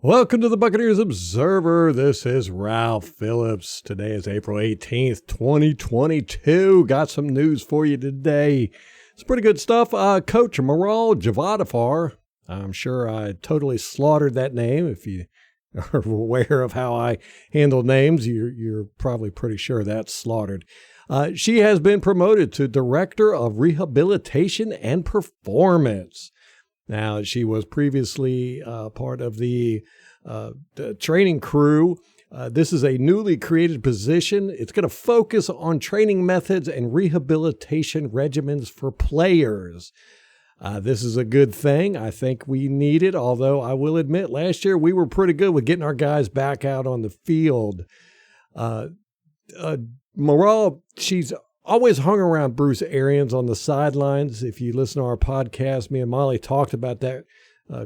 Welcome to the Buccaneers Observer. This is Ralph Phillips. Today is April 18th, 2022. Got some news for you today. It's pretty good stuff. Coach Maral Javadifar. I'm sure I totally slaughtered that name. If you are aware of how I handle names, you're probably pretty sure that's slaughtered. She has been promoted to Director of Rehabilitation and Performance. Now, she was previously part of the training crew. This is a newly created position. It's going to focus on training methods and rehabilitation regimens for players. This is a good thing. I think we need it, although I will admit last year we were pretty good with getting our guys back out on the field. Maral, she's always hung around Bruce Arians on the sidelines. If you listen to our podcast, me and Molly talked about that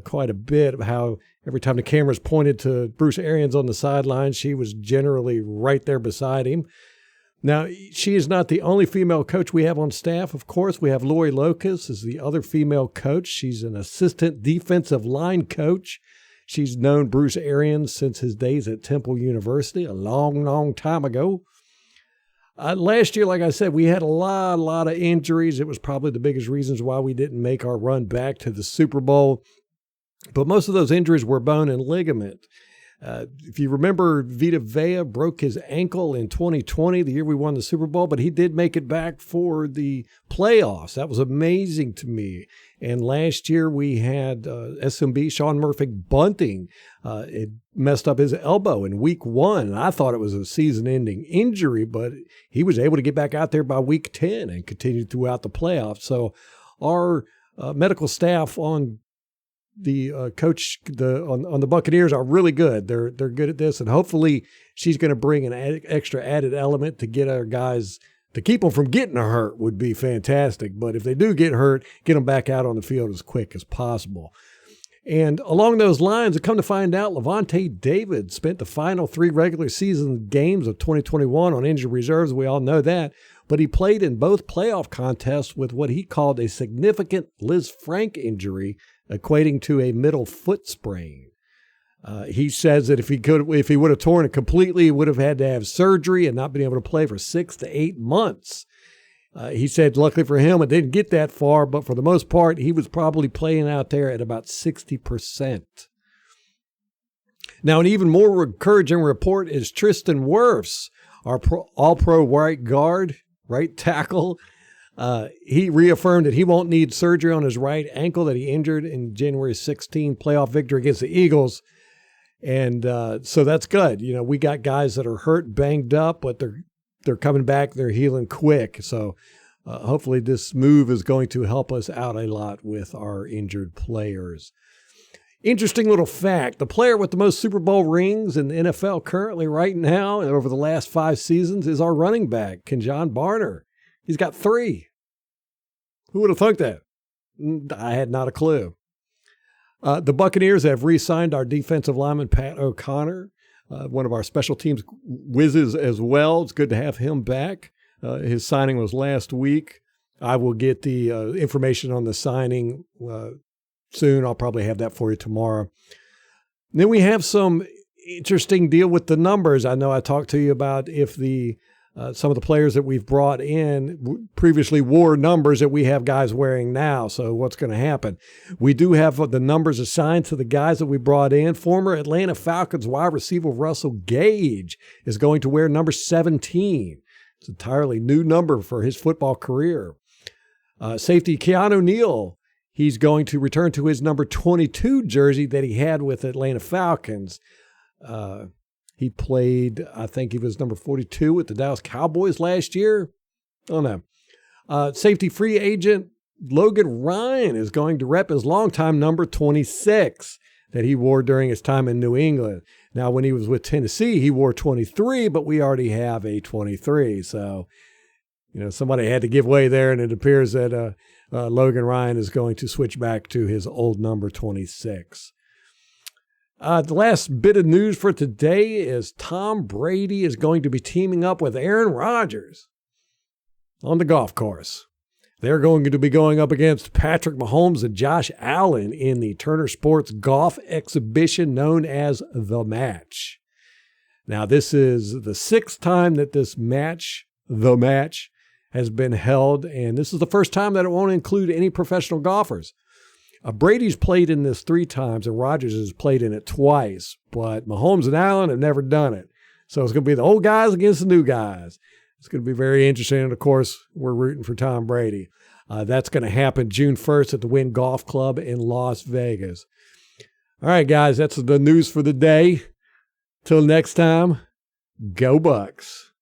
quite a bit, how every time the cameras pointed to Bruce Arians on the sidelines, she was generally right there beside him. Now, she is not the only female coach we have on staff. Of course, we have Lori Locust as the other female coach. She's an assistant defensive line coach. She's known Bruce Arians since his days at Temple University, a long, long time ago. Last year, like I said, we had a lot of injuries. It was probably the biggest reasons why we didn't make our run back to the Super Bowl. But most of those injuries were bone and ligament. If you remember, Vita Vea broke his ankle in 2020, the year we won the Super Bowl, but he did make it back for the playoffs. That was amazing to me. And last year we had SMB Sean Murphy bunting. It messed up his elbow in week 1. And I thought it was a season-ending injury, but he was able to get back out there by week 10 and continued throughout the playoffs. So our medical staff on the on the Buccaneers are really good. They're good at this, and hopefully she's going to bring an extra added element to get our guys, to keep them from getting hurt would be fantastic. But if they do get hurt, get them back out on the field as quick as possible. And along those lines, come to find out, Levante David spent the final 3 regular season games of 2021 on injured reserves. We all know that. But he played in both playoff contests with what he called a significant Liz Frank injury, equating to a middle foot sprain. He says that if he would have torn it completely, he would have had to have surgery and not been able to play for 6 to 8 months. He said, luckily for him, it didn't get that far, but for the most part, he was probably playing out there at about 60%. Now, an even more encouraging report is Tristan Wirfs, our all-pro right guard, right tackle. He reaffirmed that he won't need surgery on his right ankle that he injured in January 16 playoff victory against the Eagles. And so that's good. You know, we got guys that are hurt, banged up, but they're coming back. They're healing quick. So hopefully this move is going to help us out a lot with our injured players. Interesting little fact. The player with the most Super Bowl rings in the NFL currently right now and over the last 5 seasons is our running back, Kenjon Barner. He's got 3. Who would have thought that? I had not a clue. The Buccaneers have re-signed our defensive lineman, Pat O'Connor, one of our special teams whizzes as well. It's good to have him back. His signing was last week. I will get the information on the signing soon. I'll probably have that for you tomorrow. And then we have some interesting deal with the numbers. I know I talked to you about if the some of the players that we've brought in previously wore numbers that we have guys wearing now. So what's going to happen? We do have the numbers assigned to the guys that we brought in. Former Atlanta Falcons wide receiver Russell Gage is going to wear number 17. It's an entirely new number for his football career. Safety Keanu Neal, he's going to return to his number 22 jersey that he had with Atlanta Falcons. He played, I think he was number 42 with the Dallas Cowboys last year. Oh, no. Safety free agent Logan Ryan is going to rep his longtime number 26 that he wore during his time in New England. Now, when he was with Tennessee, he wore 23, but we already have a 23. So, you know, somebody had to give way there, and it appears that Logan Ryan is going to switch back to his old number 26. The last bit of news for today is Tom Brady is going to be teaming up with Aaron Rodgers on the golf course. They're going to be going up against Patrick Mahomes and Josh Allen in the Turner Sports Golf Exhibition known as The Match. Now, this is the 6th time that this match, The Match, has been held, and this is the first time that it won't include any professional golfers. Brady's played in this 3 times, and Rodgers has played in it twice, but Mahomes and Allen have never done it. So it's going to be the old guys against the new guys. It's going to be very interesting, and of course, we're rooting for Tom Brady. That's going to happen June 1st at the Wynn Golf Club in Las Vegas. All right, guys, that's the news for the day. Till next time, go Bucks.